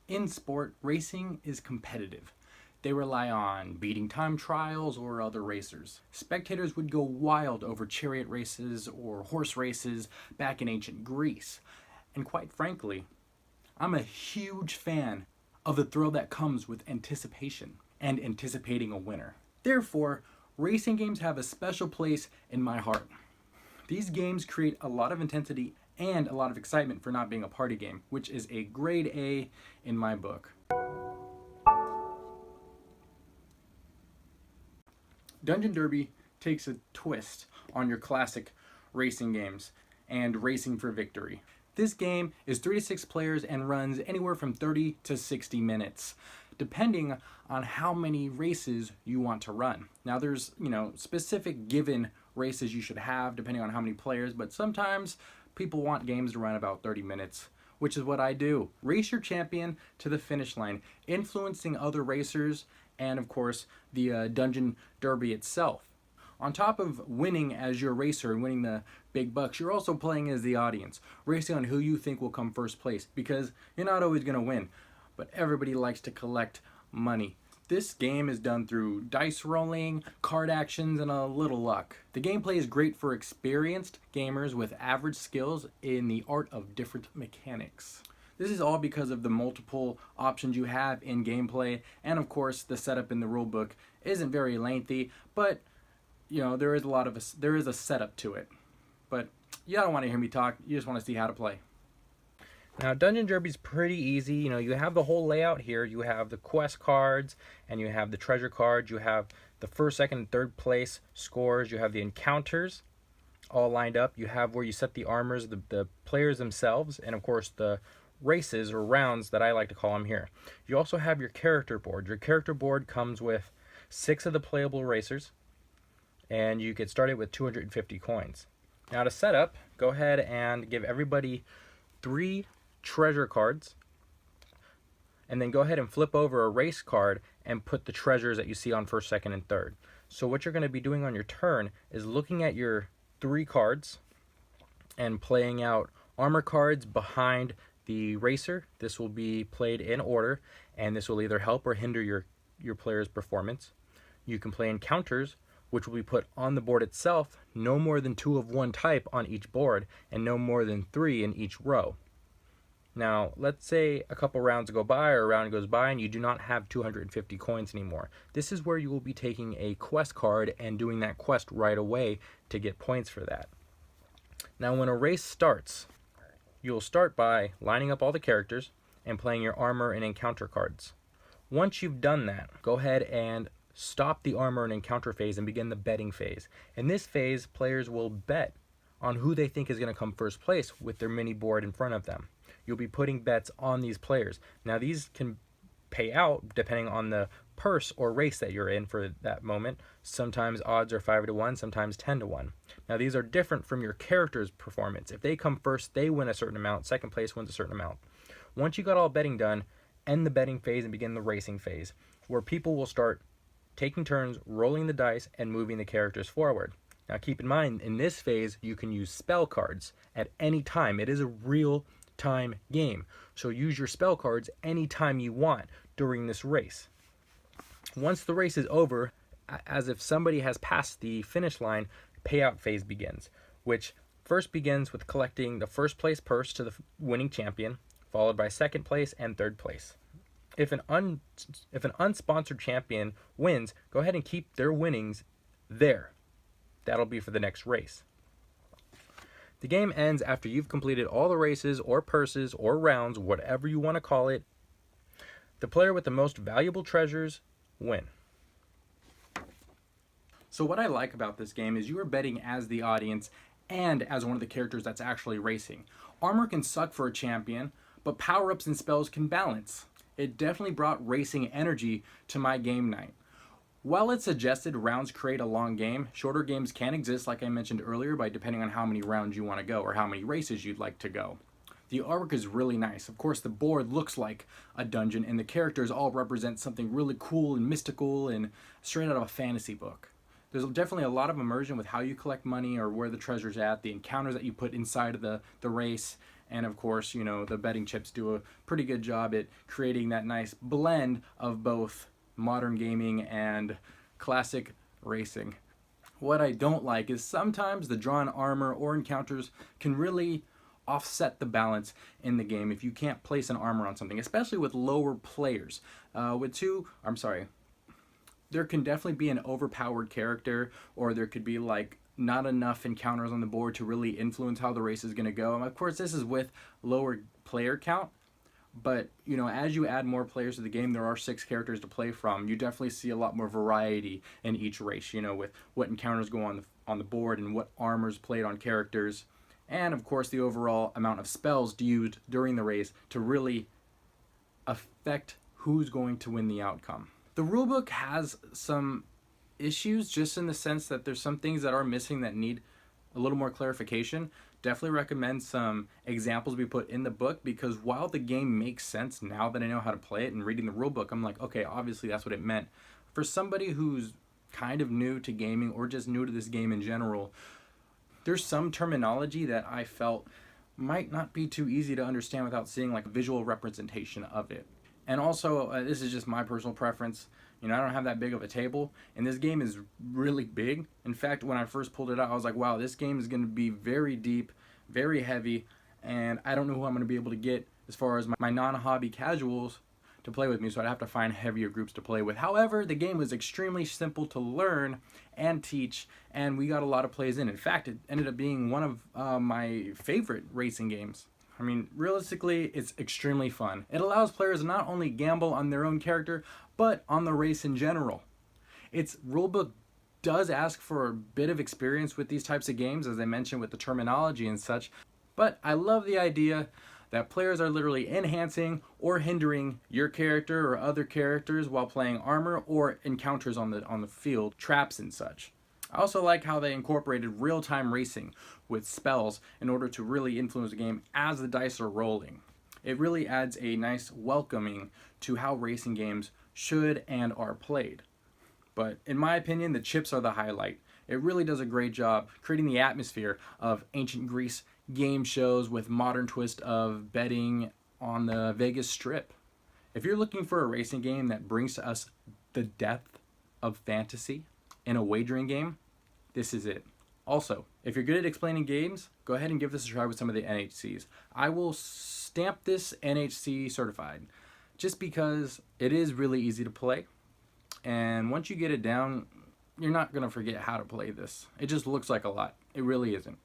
In sport, racing is competitive. They rely on beating time trials or other racers. Spectators would go wild over chariot races or horse races back in ancient Greece. And quite frankly, I'm a huge fan of the thrill that comes with anticipation and anticipating a winner. Therefore, racing games have a special place in my heart. These games create a lot of intensity and a lot of excitement for not being a party game, which is a grade A in my book. Dungeon Derby takes a twist on your classic racing games and racing for victory. This game is 3 to 6 players and runs anywhere from 30 to 60 minutes, depending on how many races you want to run. Now there's, specific given races you should have depending on how many players, but sometimes people want games to run about 30 minutes, which is what I do. Race your champion to the finish line, influencing other racers and of course the Dungeon Derby itself. On top of winning as your racer and winning the big bucks, you're also playing as the audience, racing on who you think will come first place, because you're not always going to win, but everybody likes to collect money. This game is done through dice rolling, card actions, and a little luck. The gameplay is great for experienced gamers with average skills in the art of different mechanics. This is all because of the multiple options you have in gameplay, and of course the setup in the rulebook isn't very lengthy, but there is a setup to it. But you don't want to hear me talk, you just want to see how to play. Now, Dungeon Derby is pretty easy. You have the whole layout here. You have the quest cards, and you have the treasure cards. You have the first, second, and third place scores. You have the encounters all lined up. You have where you set the armors, the players themselves, and of course the races or rounds that I like to call them here. You also have your character board. Your character board comes with 6 of the playable racers, and you get started with 250 coins. Now to set up, go ahead and give everybody 3 treasure cards, and then go ahead and flip over a race card and put the treasures that you see on first, second, and third. So what you're going to be doing on your turn is looking at your 3 cards and playing out armor cards behind the racer. This will be played in order, and this will either help or hinder your player's performance. You can play encounters, which will be put on the board itself, no more than 2 of one type on each board, and no more than 3 in each row. Now, let's say a couple rounds go by, or a round goes by, and you do not have 250 coins anymore. This is where you will be taking a quest card and doing that quest right away to get points for that. Now, when a race starts, you'll start by lining up all the characters and playing your armor and encounter cards. Once you've done that, go ahead and stop the armor and encounter phase and begin the betting phase. In this phase, players will bet on who they think is going to come first place with their mini board in front of them. You'll be putting bets on these players. Now these can pay out depending on the purse or race that you're in for that moment. Sometimes odds are 5 to 1, sometimes 10 to 1. Now these are different from your character's performance. If they come first, they win a certain amount. Second place wins a certain amount. Once you got all betting done, end the betting phase and begin the racing phase, where people will start taking turns, rolling the dice, and moving the characters forward. Now keep in mind, in this phase, you can use spell cards at any time. It is a real-time game, so use your spell cards anytime you want during this race. Once the race is over, as if somebody has passed the finish line, payout phase begins, which first begins with collecting the first place purse to the winning champion, followed by second place and third place. If an unsponsored champion wins, go ahead and keep their winnings there. That'll be for the next race. The game ends after you've completed all the races or purses or rounds, whatever you want to call it. The player with the most valuable treasures win. So what I like about this game is you are betting as the audience and as one of the characters that's actually racing. Armor can suck for a champion, but power-ups and spells can balance. It definitely brought racing energy to my game night. While it suggested rounds create a long game, shorter games can exist, like I mentioned earlier, by depending on how many rounds you want to go or how many races you'd like to go. The artwork is really nice. Of course, the board looks like a dungeon, and the characters all represent something really cool and mystical and straight out of a fantasy book. There's definitely a lot of immersion with how you collect money or where the treasure's at, the encounters that you put inside of the race, And of course, you know, the betting chips do a pretty good job at creating that nice blend of both modern gaming and classic racing. What I don't like is sometimes the drawn armor or encounters can really offset the balance in the game if you can't place an armor on something, especially with lower players. There can definitely be an overpowered character, or there could be like not enough encounters on the board to really influence how the race is going to go. And of course, this is with lower player count. But you know, as you add more players to the game, there are 6 characters to play from. You definitely see a lot more variety in each race. You know, with what encounters go on the board and what armors played on characters, and of course the overall amount of spells used during the race to really affect who's going to win the outcome. The rulebook has some issues, just in the sense that there's some things that are missing that need a little more clarification. Definitely recommend some examples we put in the book, because while the game makes sense now that I know how to play it and reading the rulebook, I'm like, okay, obviously that's what it meant. For somebody who's kind of new to gaming or just new to this game in general, there's some terminology that I felt might not be too easy to understand without seeing like a visual representation of it. And also, this is just my personal preference. You know, I don't have that big of a table, and this game is really big. In fact, when I first pulled it out, I was like, wow, this game is going to be very deep, very heavy, and I don't know who I'm going to be able to get as far as my non-hobby casuals to play with me, so I'd have to find heavier groups to play with. However, the game was extremely simple to learn and teach, and we got a lot of plays in. In fact, it ended up being one of my favorite racing games. I mean, realistically, it's extremely fun. It allows players to not only gamble on their own character, but on the race in general. Its rulebook does ask for a bit of experience with these types of games, as I mentioned, with the terminology and such, but I love the idea that players are literally enhancing or hindering your character or other characters while playing armor or encounters on the field, traps and such. I also like how they incorporated real-time racing with spells in order to really influence the game as the dice are rolling. It really adds a nice welcoming to how racing games should and are played. But in my opinion, the chips are the highlight. It really does a great job creating the atmosphere of ancient Greece game shows with modern twist of betting on the Vegas Strip. If you're looking for a racing game that brings to us the depth of fantasy in a wagering game, this is it. Also, if you're good at explaining games, go ahead and give this a try with some of the NHCs. I will stamp this NHC certified, just because it is really easy to play. And once you get it down, you're not going to forget how to play this. It just looks like a lot. It really isn't.